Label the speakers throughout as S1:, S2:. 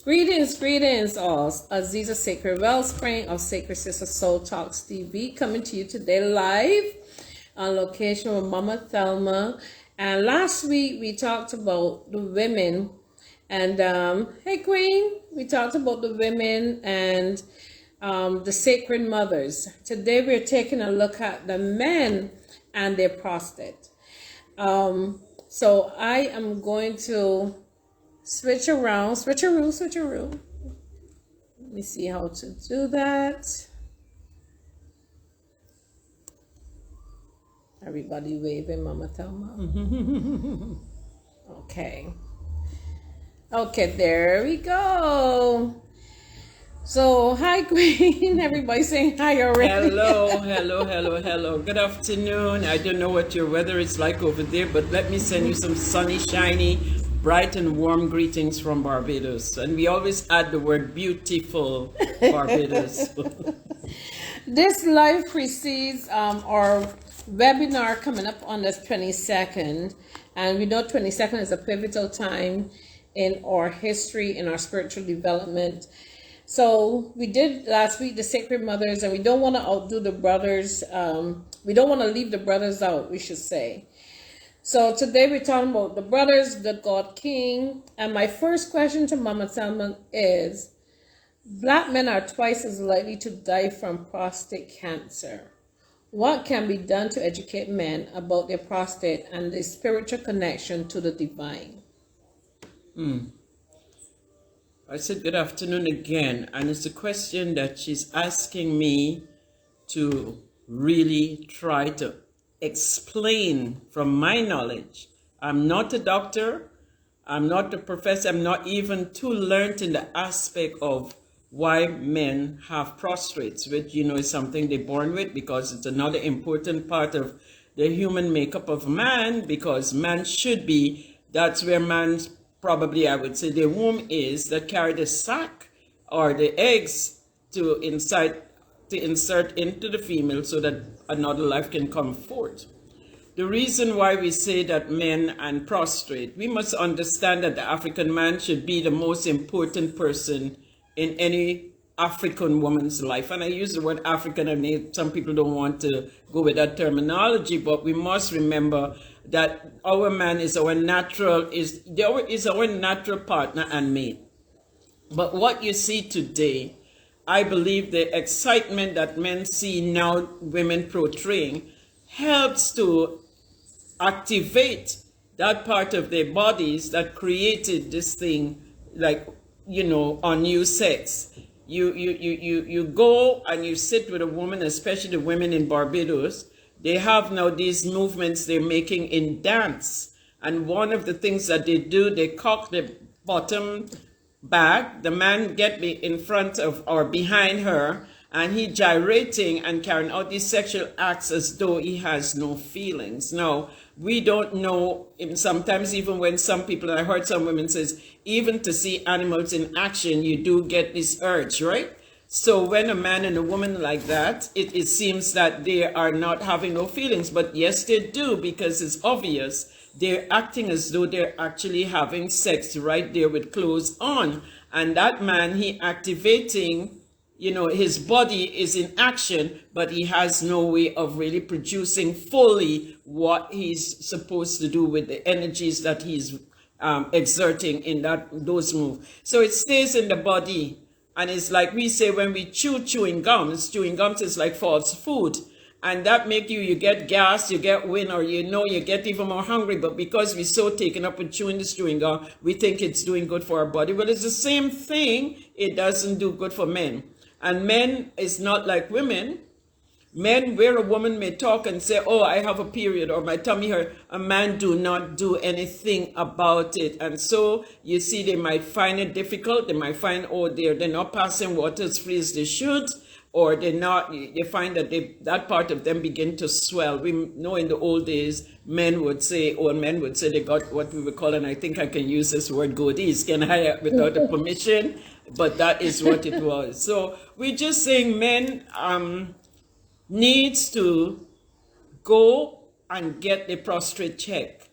S1: Greetings all. Aziza Sacred Wellspring of Sacred Sister Soul Talks TV coming to you today live on location with Mama Thelma. And last week we talked about the women and hey Queen, we talked about the women and the sacred mothers. Today we're taking a look at the men and their prostate. So I am going to switcheroo. Let me see how to do that. Everybody waving, Mama Thelma. Okay, there we go. So, hi, Queen. Everybody saying hi already.
S2: Hello. Good afternoon. I don't know what your weather is like over there, but let me send you some sunny, shiny, bright and warm greetings from Barbados. And we always add the word beautiful Barbados.
S1: This live precedes our webinar coming up on the 22nd. And we know 22nd is a pivotal time in our history, in our spiritual development. So we did last week the sacred mothers, and we don't want to outdo the brothers. We don't want to leave the brothers out, we should say. So today we're talking about the brothers, the God King. And my first question to Mama Thelma is, Black men are twice as likely to die from prostate cancer. What can be done to educate men about their prostate and the spiritual connection to the divine?
S2: I said good afternoon again, and it's a question that she's asking me to really try to explain from my knowledge. I'm not a doctor, I'm not a professor, I'm not even too learned in the aspect of why men have prostrates, which is something they're born with, because it's another important part of the human makeup of man, because man should be, that's where man's probably, I would say, the womb is, that carry the sac or the eggs to insert into the female so that another life can come forth. The reason why we say that men and prostrate, we must understand that the African man should be the most important person in any African woman's life. And I use the word African, and some people don't want to go with that terminology, but we must remember that our man is our natural partner and mate. But what you see today, I believe the excitement that men see now women portraying helps to activate that part of their bodies that created this thing, like, unused sex. You go and you sit with a woman, especially the women in Barbados. They have now these movements they're making in dance. And one of the things that they do, they cock the bottom back. The man get in front of or behind her, and he gyrating and carrying out these sexual acts as though he has no feelings. Now, we don't know, sometimes even when some people, I heard some women says, even to see animals in action, you do get this urge, right? So when a man and a woman like that, it seems that they are not having no feelings. But yes, they do, because it's obvious. They're acting as though they're actually having sex right there with clothes on. And that man, he activating, his body is in action, but he has no way of really producing fully what he's supposed to do with the energies that he's exerting in those moves. So it stays in the body. And it's like we say when we chewing gums is like false food. And that make you get gas, you get wind, or you get even more hungry. But because we're so taken up with chewing this chewing gum, we think it's doing good for our body. But it's the same thing. It doesn't do good for men. And men is not like women. Men, where a woman may talk and say, oh, I have a period, or my tummy hurt, a man do not do anything about it. And so you see, they might find it difficult. They might find, they're not passing water as free as they should, or they find that that part of them begin to swell. We know in the old days, old men would say they got what we would call, and I think I can use this word, goodies, can I, without the permission? But that is what it was. So we're just saying men needs to go and get the prostate check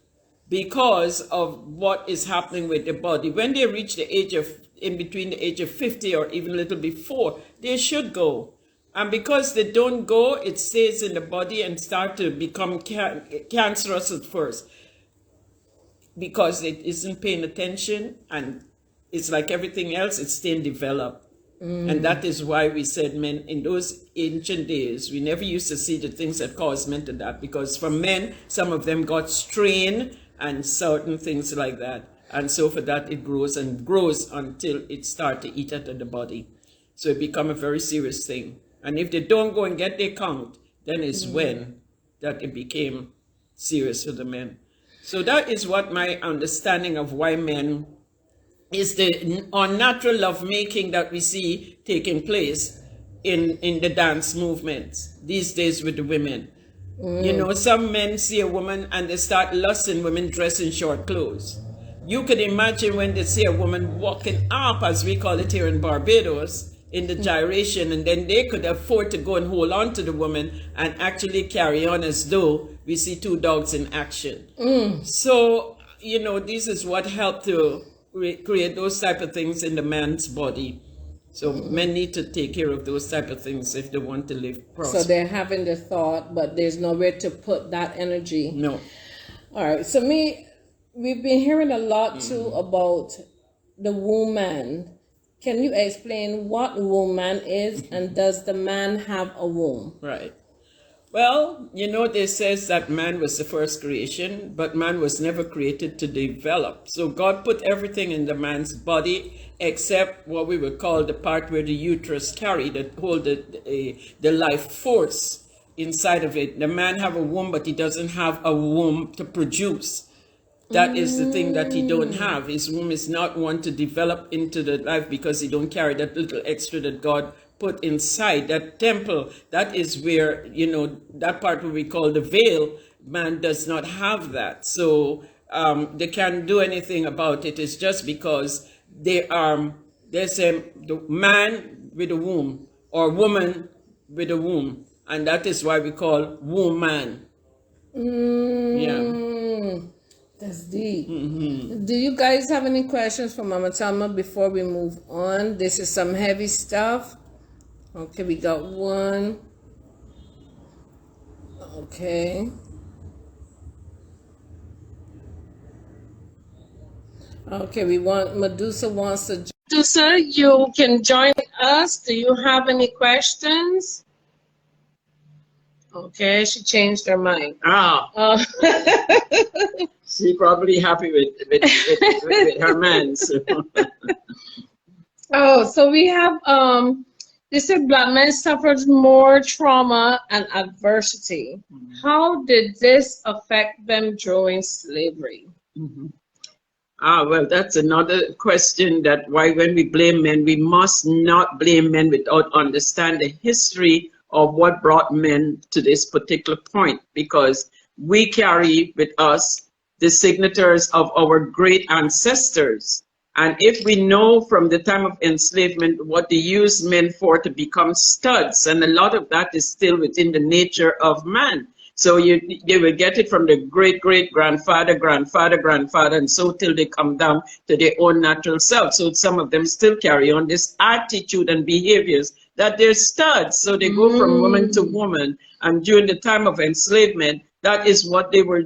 S2: because of what is happening with the body. When they reach the age of in between the age of 50 or even a little before, they should go. And because they don't go, it stays in the body and start to become cancerous at first, because it isn't paying attention, and it's like everything else, it's still developed. And that is why we said men in those ancient days, we never used to see the things that caused men to that, because for men, some of them got strain and certain things like that. And so for that, it grows and grows until it starts to eat at the body. So it becomes a very serious thing. And if they don't go and get their count, then it's when that it became serious for the men. So that is what my understanding of why men is the unnatural lovemaking that we see taking place in the dance movement these days with the women. You know, some men see a woman and they start lusting women dressed in short clothes. You could imagine when they see a woman walking up, as we call it here in Barbados, in the gyration, and then they could afford to go and hold on to the woman and actually carry on as though we see two dogs in action. So, you know, this is what helped to create those type of things in the man's body. So men need to take care of those type of things if they want to live prosperous.
S1: So they're having the thought, but there's nowhere to put that energy.
S2: No.
S1: All right. So we've been hearing a lot too about the woman. Can you explain what woman is, and does the man have a womb?
S2: Right. Well, you know, they says that man was the first creation, but man was never created to develop. So God put everything in the man's body except what we would call the part where the uterus carry, that hold the life force inside of it. The man have a womb, but he doesn't have a womb to produce. That is the thing that he don't have. His womb is not one to develop into the life, because he don't carry that little extra that God put inside that temple. That is where, you know, that part where we call the veil, man does not have that. So they can't do anything about it. It's just because there's the man with a womb or woman with a womb, and that is why we call woman. Yeah.
S1: That's deep. Do you guys have any questions for Mama Thelma before we move on? This is some heavy stuff. Okay, we got one. Okay. Okay, Medusa wants to. Medusa, you can join us. Do you have any questions? Okay, she changed her mind.
S2: She probably happy with her man. So.
S1: Oh, so we have they said black men suffered more trauma and adversity. How did this affect them during slavery?
S2: Well, that's another question, that why when we blame men, we must not blame men without understanding the history of what brought men to this particular point, because we carry with us the signatures of our great ancestors. And if we know from the time of enslavement what they used men for to become studs, and a lot of that is still within the nature of man. So they will get it from the great-great-grandfather, grandfather, and so till they come down to their own natural self. So some of them still carry on this attitude and behaviors that they're studs. So they go from woman to woman. And during the time of enslavement, that is what they were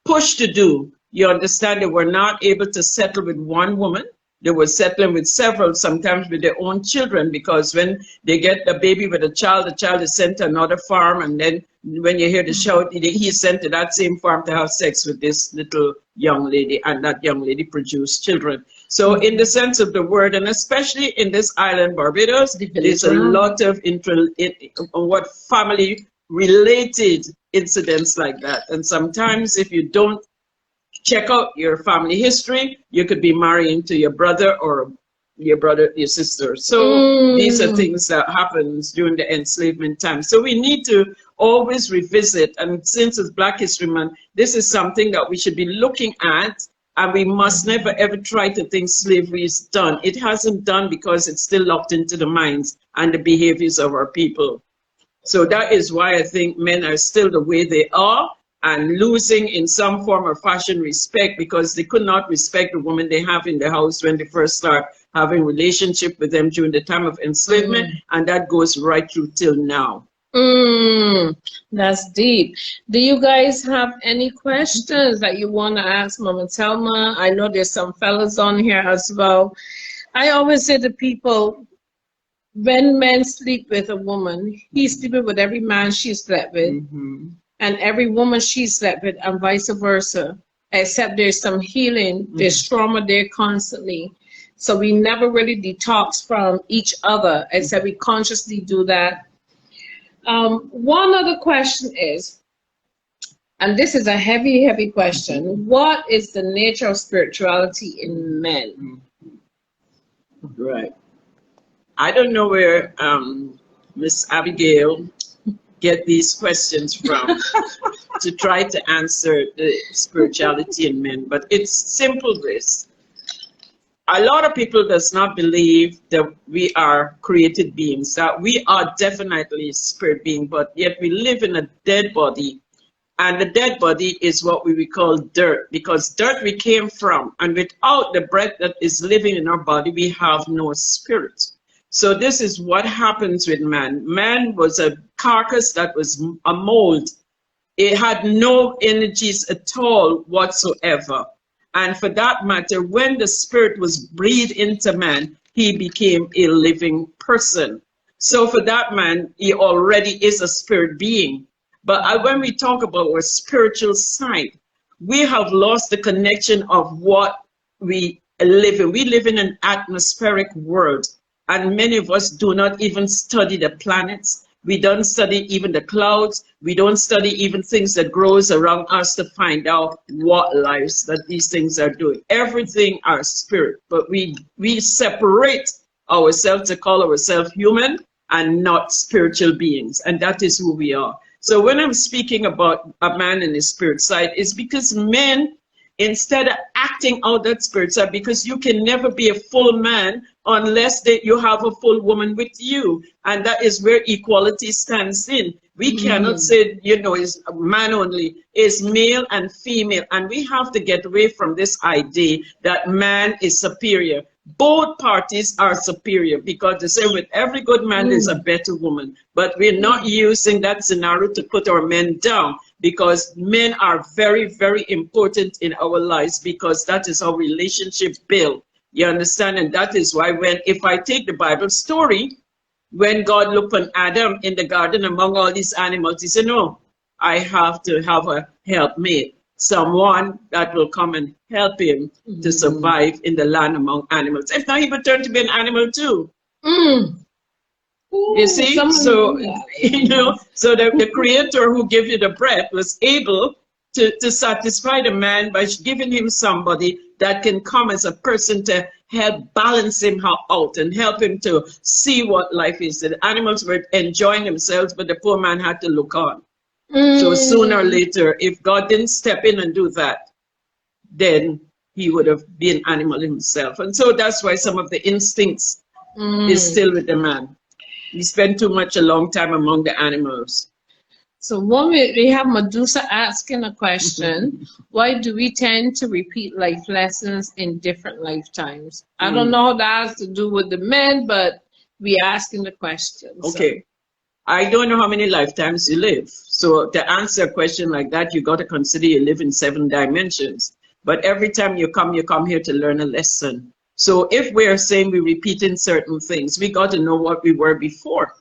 S2: pushed to do. You understand, they were not able to settle with one woman. They were settling with several, sometimes with their own children, because when they get a baby with the child is sent to another farm, and then when you hear the shout, he's sent to that same farm to have sex with this little young lady, and that young lady produced children. So in the sense of the word, and especially in this island, Barbados, there's a lot of what family-related incidents like that. And sometimes if you don't check out your family history, you could be marrying to your brother or your sister. So these are things that happens during the enslavement time. So we need to always revisit, and since it's Black History Month, this is something that we should be looking at, and we must never ever try to think slavery is done. It hasn't done, because it's still locked into the minds and the behaviors of our people. So that is why I think men are still the way they are. and losing in some form or fashion respect, because they could not respect the woman they have in the house when they first start having relationship with them during the time of enslavement, and that goes right through till now.
S1: That's deep. Do you guys have any questions that you want to ask Mama Thelma? I know there's some fellas on here as well. I always say to people, when men sleep with a woman, he's sleeping with every man she slept with, and every woman she slept with, and vice versa. Except there's some healing, there's trauma there constantly. So we never really detox from each other, except we consciously do that. One other question is, and this is a heavy, heavy question, what is the nature of spirituality in men?
S2: Right. I don't know where Miss Abigail get these questions from to try to answer the spirituality in men, but it's simple this. A lot of people does not believe that we are created beings, that we are definitely spirit being, but yet we live in a dead body, and the dead body is what we call dirt, because dirt we came from, and without the breath that is living in our body, we have no spirit. So this is what happens with man. Man was a carcass that was a mold. It had no energies at all whatsoever. And for that matter, when the spirit was breathed into man, he became a living person. So for that man, he already is a spirit being. But when we talk about our spiritual side, we have lost the connection of what we live in. We live in an atmospheric world. And many of us do not even study the planets. We don't study even the clouds. We don't study even things that grows around us to find out what lives that these things are doing. Everything are spirit, but we separate ourselves to call ourselves human and not spiritual beings, and that is who we are. So when I'm speaking about a man and his spirit side, it's because men, instead of acting out that spirit side, because you can never be a full man unless you have a full woman with you. And that is where equality stands in. We cannot say, you know, it's man only. It's male and female. And we have to get away from this idea that man is superior. Both parties are superior, because they say with every good man there's a better woman. But we're not using that scenario to put our men down, because men are very, very important in our lives, because that is how relationships build. You understand? And that is why if I take the Bible story, when God looked on Adam in the garden among all these animals, he said, no, I have to have a helpmate, someone that will come and help him to survive in the land among animals. If not, he would turn to be an animal too. You see? So, you know, so the creator who gave you the breath was able to satisfy the man by giving him somebody that can come as a person to help balance him out and help him to see what life is. The animals were enjoying themselves, but the poor man had to look on. So sooner or later, if God didn't step in and do that, then he would have been an animal himself. And so that's why some of the instincts is still with the man. We spend too much a long time among the animals.
S1: So one we have Medusa asking a question, why do we tend to repeat life lessons in different lifetimes? I don't know how that has to do with the men, but we asking the question.
S2: Okay. So. I don't know how many lifetimes you live. So to answer a question like that, you got to consider you live in 7 dimensions. But every time you come here to learn a lesson. So if we're saying we're repeating certain things, we got to know what we were before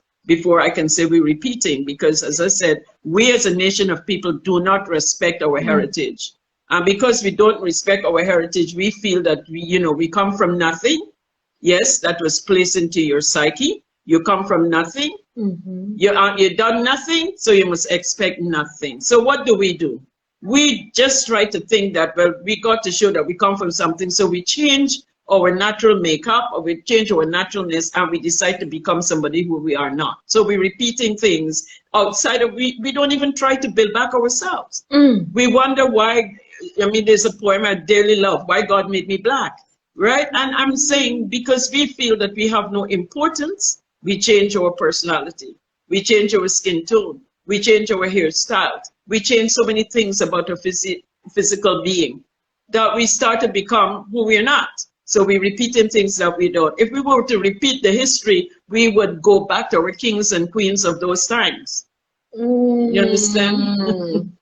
S2: I can say we're repeating. Because as I said, we as a nation of people do not respect our heritage. And because we don't respect our heritage, we feel that we come from nothing. Yes, that was placed into your psyche. You come from nothing. You done nothing, so you must expect nothing. So what do? We just try to think that, well, we got to show that we come from something, so we change our natural makeup, or we change our naturalness, and we decide to become somebody who we are not. So we're repeating things outside of, we don't even try to build back ourselves. We wonder why, there's a poem I dearly love, why God made me black, right? And I'm saying because we feel that we have no importance, we change our personality, we change our skin tone, We change our hairstyle. We change so many things about our physical being that we start to become who we're not. So we're repeating things that we don't. If we were to repeat the history, we would go back to our kings and queens of those times. You understand?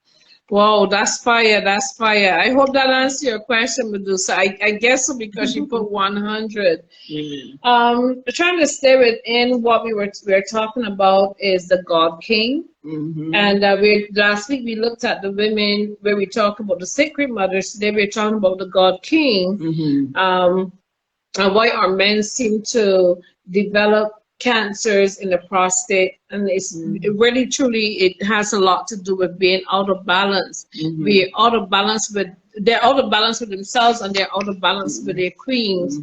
S1: Wow, that's fire. That's fire. I hope that answers your question, Medusa. I guess so, because you put 100. Trying to stay within what we were talking about is the God King. And last week we looked at the women where we talked about the sacred mothers. Today we're talking about the God King. And why our men seem to develop cancers in the prostate, and it's really truly, it has a lot to do with being out of balance. We're out of balance with, they're out of balance with themselves, and they're out of balance with their queens,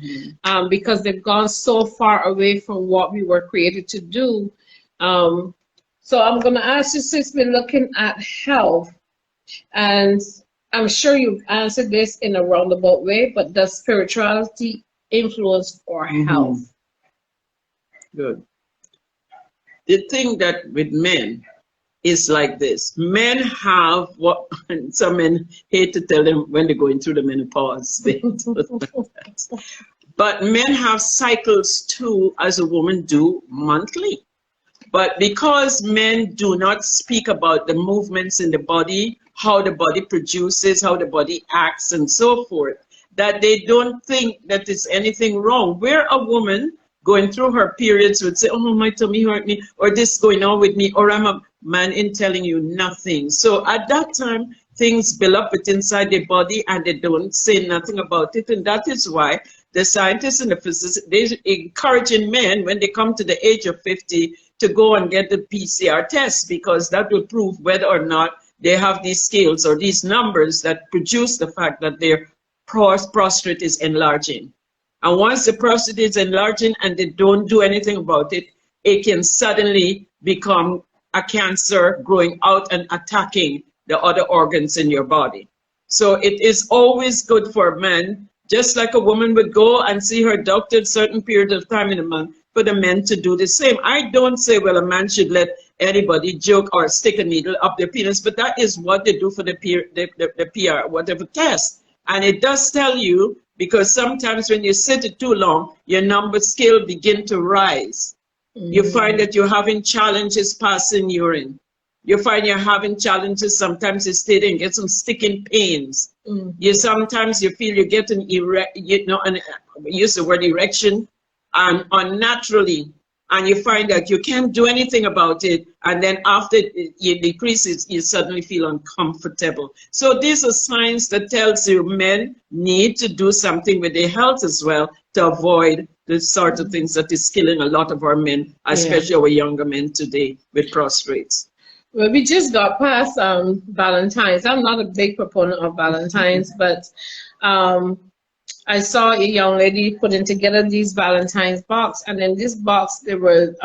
S1: because they've gone so far away from what we were created to do. So I'm going to ask you, since we're looking at health, and I'm sure you've answered this in a roundabout way, but does spirituality influence our health?
S2: Good. The thing that with men is like this. Men have what some men hate to tell them when they're going through the menopause. But men have cycles too, as a woman do monthly. But because men do not speak about the movements in the body, how the body produces, how the body acts, and so forth, that they don't think that there's anything wrong. Where a woman going through her periods would say, oh, my tummy hurt me, or this going on with me, or I'm a man in telling you nothing. So at that time, things build up inside their body, and they don't say nothing about it. And that is why the scientists and the physicists, they're encouraging men when they come to the age of 50 to go and get the PCR test, because that will prove whether or not they have these scales or these numbers that produce the fact that their prostate is enlarging. And once the prostate is enlarging and they don't do anything about it, it can suddenly become a cancer growing out and attacking the other organs in your body. So it is always good for men, just like a woman would go and see her doctor a certain period of time in a month, for the men to do the same. I don't say, well, a man should let anybody joke or stick a needle up their penis, but that is what they do for the PR, whatever test. And it does tell you, because sometimes when you sit it too long, your number scale begin to rise. You find that you're having challenges passing urine. You find you're having challenges, sometimes you stay there and get some sticking pains. Sometimes you feel you're getting and use the word erection, and unnaturally, and you find that you can't do anything about it, and then after it decreases, you suddenly feel uncomfortable. So these are signs that tells you men need to do something with their health as well, to avoid the sort of things that is killing a lot of our men, especially our younger men today, with prostrates.
S1: Well, we just got past Valentine's. I'm not a big proponent of Valentine's, but I saw a young lady putting together these Valentine's box, and in this box there were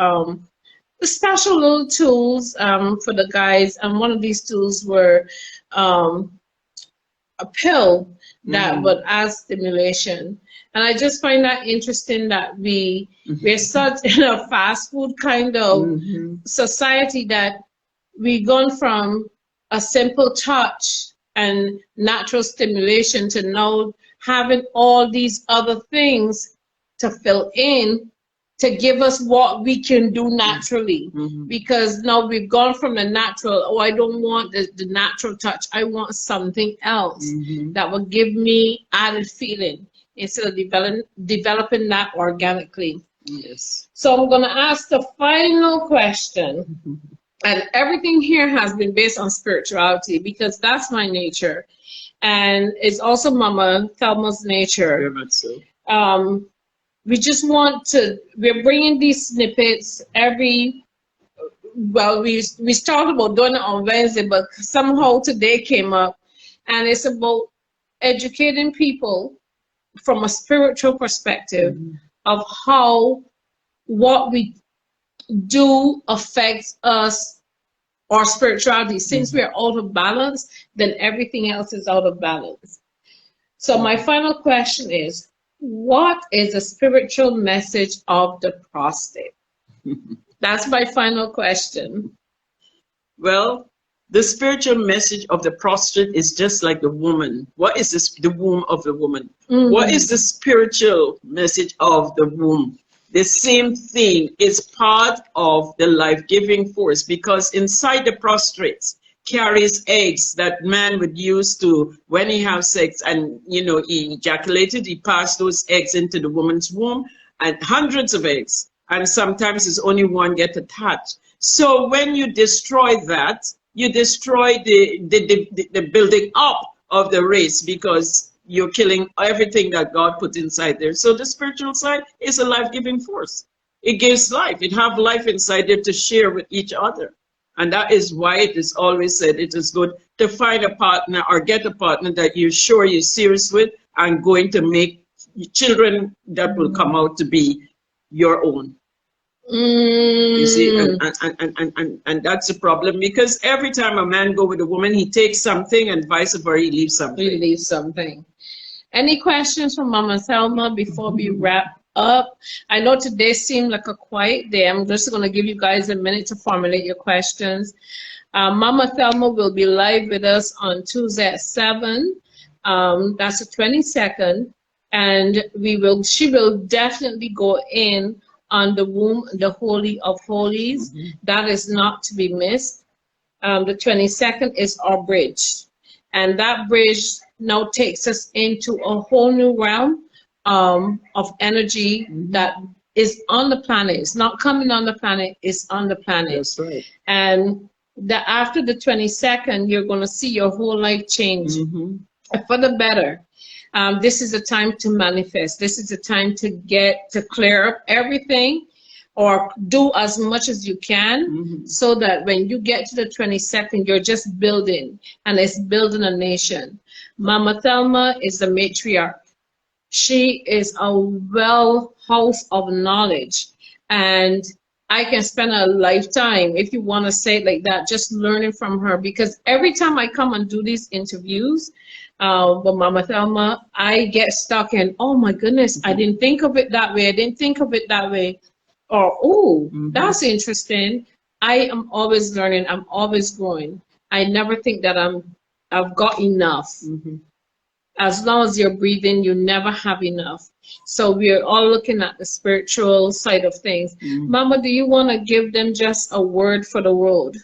S1: special little tools for the guys, and one of these tools were a pill that would add stimulation. And I just find that interesting that we're such in a fast food kind of society that we've gone from a simple touch and natural stimulation to now having all these other things to fill in to give us what we can do naturally. Because now we've gone from the natural, oh, I don't want the natural touch, I want something else that will give me added feeling, instead of developing that organically.
S2: Yes.
S1: So I'm going to ask the final question. And everything here has been based on spirituality, because that's my nature. And it's also Mama Thelma's nature.
S2: Very much so.
S1: We just want to, we're bringing these snippets we started about doing it on Wednesday, but somehow today came up. And it's about educating people from a spiritual perspective of how what we do affects us, our spirituality. Since we're out of balance, then everything else is out of balance. So my final question is, what is the spiritual message of the prostate? That's my final question.
S2: Well, the spiritual message of the prostrate is just like the woman. What is this, the womb of the woman? What is the spiritual message of the womb? The same thing is part of the life-giving force, because inside the prostrate carries eggs that man would use to, when he has sex and, you know, he ejaculated, he passed those eggs into the woman's womb, and hundreds of eggs. And sometimes it's only one get attached. So when you destroy that, you destroy the building up of the race, because you're killing everything that God put inside there. So the spiritual side is a life-giving force. It gives life. It have life inside there to share with each other. And that is why it is always said it is good to find a partner or get a partner that you're sure you're serious with and going to make children that will come out to be your own. You see, and that's the problem, because every time a man go with a woman, he takes something, and vice versa, he leaves something.
S1: He leaves something. Any questions from Mama Thelma before we wrap up? I know today seemed like a quiet day. I'm just going to give you guys a minute to formulate your questions. Mama Thelma will be live with us on Tuesday at 7. That's the 22nd. And she will definitely go in on the womb, the Holy of Holies. That is not to be missed. The 22nd is our bridge. And that bridge now takes us into a whole new realm of energy that is on the planet. It's not coming on the planet, it's on the planet.
S2: That's right.
S1: And after the 22nd, you're going to see your whole life change for the better. This is a time to manifest. This is a time to clear up everything, or do as much as you can, so that when you get to the 22nd, you're just building, and it's building a nation. Mama Thelma is the matriarch. She is a well house of knowledge, and I can spend a lifetime, if you want to say it like that, just learning from her, because every time I come and do these interviews with Mama Thelma, I get stuck in, oh my goodness, I didn't think of it that way. I didn't think of it that way. Or, oh, that's interesting. I am always learning. I'm always growing. I never think that I've got enough. As long as you're breathing, you never have enough. So we're all looking at the spiritual side of things. Mama, do you want to give them just a word for the world?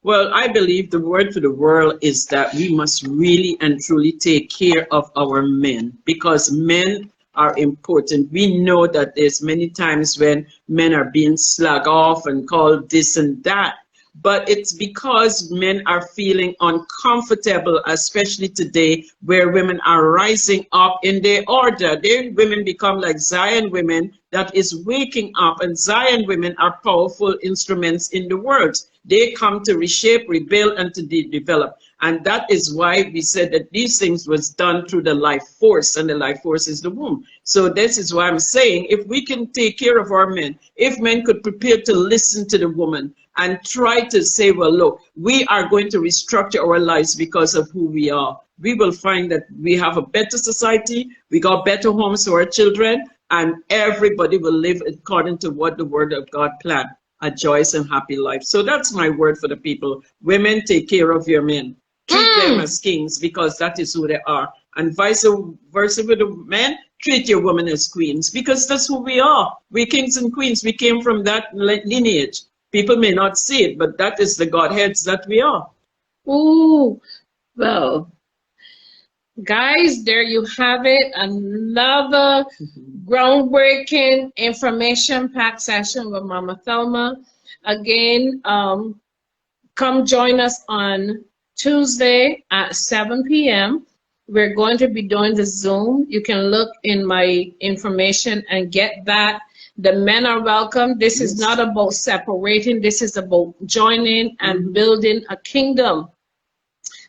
S2: Well, I believe the word for the world is that we must really and truly take care of our men, because men are important. We know that there's many times when men are being slagged off and called this and that, but it's because men are feeling uncomfortable, especially today, where women are rising up in their order. Their women become like Zion women that is waking up, and Zion women are powerful instruments in the world. They come to reshape, rebuild, and to develop. And that is why we said that these things was done through the life force, and the life force is the womb. So this is why I'm saying, if we can take care of our men, if men could prepare to listen to the woman and try to say, well, look, we are going to restructure our lives because of who we are, we will find that we have a better society, we got better homes for our children, and everybody will live according to what the Word of God planned. A joyous and happy life. So that's my word for the people. Women, take care of your men. Treat them as kings, because that is who they are. And vice versa with the men, treat your women as queens, because that's who we are. We're kings and queens. We came from that lineage. People may not see it, but that is the Godheads that we are.
S1: Ooh, well, guys, there you have it. Another groundbreaking information-packed session with Mama Thelma. Again, come join us on Tuesday at 7 p.m. We're going to be doing the Zoom. You can look in my information and get that. The men are welcome. This is not about separating. This is about joining and building a kingdom.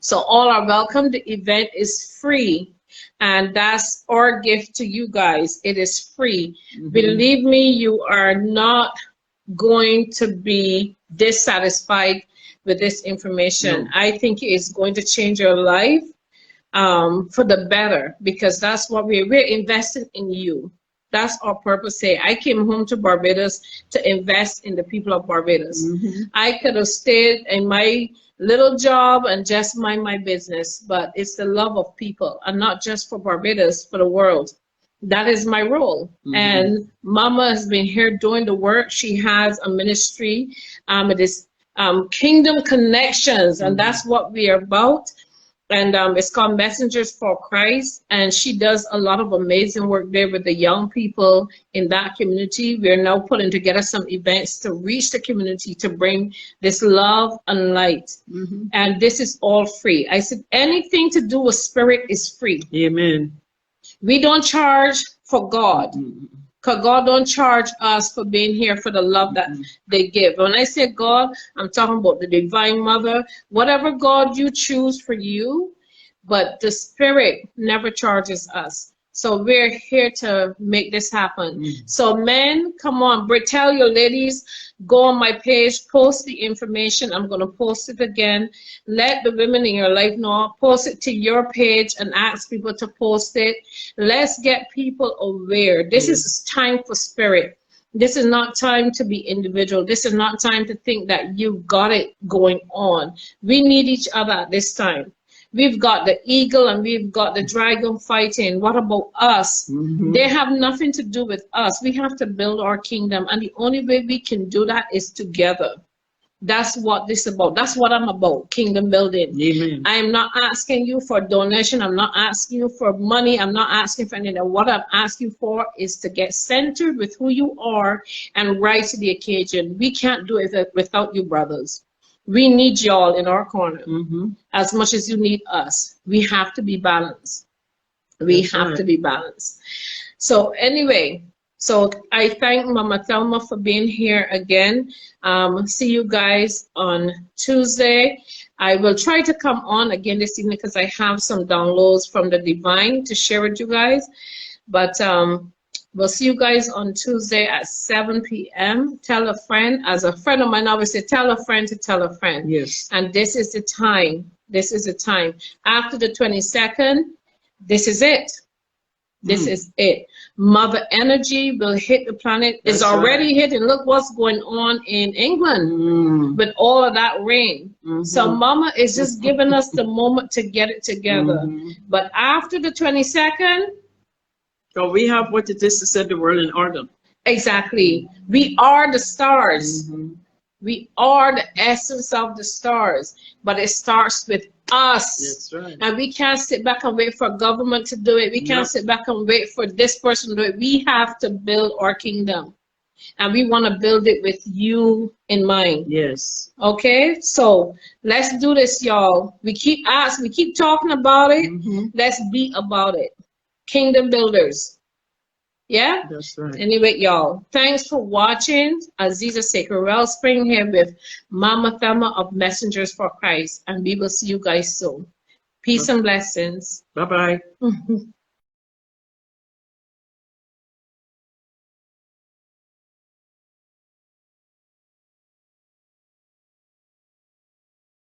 S1: So all are welcome. The event is free, and that's our gift to you guys. It is free. Believe me, you are not going to be dissatisfied with this information. No. I think it is going to change your life for the better, because that's what we're investing in you. That's our purpose here. I came home to Barbados to invest in the people of Barbados. I could have stayed in my little job and just mind my business, but it's the love of people, and not just for Barbados, for the world. That is my role. And Mama has been here doing the work. She has a ministry. It is Kingdom Connections, and that's what we are about. And it's called Messengers for Christ, and she does a lot of amazing work there with the young people in that community. We're now putting together some events to reach the community, to bring this love and light. And this is all free. I said anything to do with spirit is free.
S2: Amen.
S1: We don't charge for God, because God don't charge us for being here for the love that they give. When I say God, I'm talking about the Divine Mother, whatever God you choose for you, but the Spirit never charges us. So we're here to make this happen. So men, come on, tell your ladies, go on my page, post the information. I'm going to post it again. Let the women in your life know. Post it to your page and ask people to post it. Let's get people aware. This is time for spirit. This is not time to be individual. This is not time to think that you've got it going on. We need each other at this time. We've got the eagle and we've got the dragon fighting. What about us? They have nothing to do with us. We have to build our kingdom, and the only way we can do that is together. That's what this is about. That's what I'm about, kingdom building.
S2: Amen.
S1: I am not asking you for donation. I'm not asking you for money. I'm not asking for anything. What I'm asking for is to get centered with who you are and rise to the occasion. We can't do it without you, brothers. We need y'all in our corner as much as you need us. We have to be balanced. We have to be balanced. So anyway, so I thank Mama Thelma for being here again. See you guys on Tuesday. I will try to come on again this evening because I have some downloads from the Divine to share with you guys. But we'll see you guys on Tuesday at 7 p.m. Tell a friend. As a friend of mine always say, tell a friend to tell a friend.
S2: Yes.
S1: And this is the time. This is the time. After the 22nd, this is it. This is it. Mother energy will hit the planet. It's already hitting. Look what's going on in England with all of that rain. So Mama is just giving us the moment to get it together. But after the 22nd,
S2: so we have what it is to set the world in order.
S1: Exactly. We are the stars. We are the essence of the stars. But it starts with us.
S2: That's right.
S1: And we can't sit back and wait for government to do it. We can't sit back and wait for this person to do it. We have to build our kingdom. And we want to build it with you in mind.
S2: Yes.
S1: Okay? So let's do this, y'all. We keep asking, we keep talking about it. Let's be about it. Kingdom builders. Yeah?
S2: That's right.
S1: Anyway, y'all, thanks for watching. Aziza Sacred Wellspring here with Mama Thelma of Messengers for Christ. And we will see you guys soon. Peace and blessings.
S2: Bye-bye.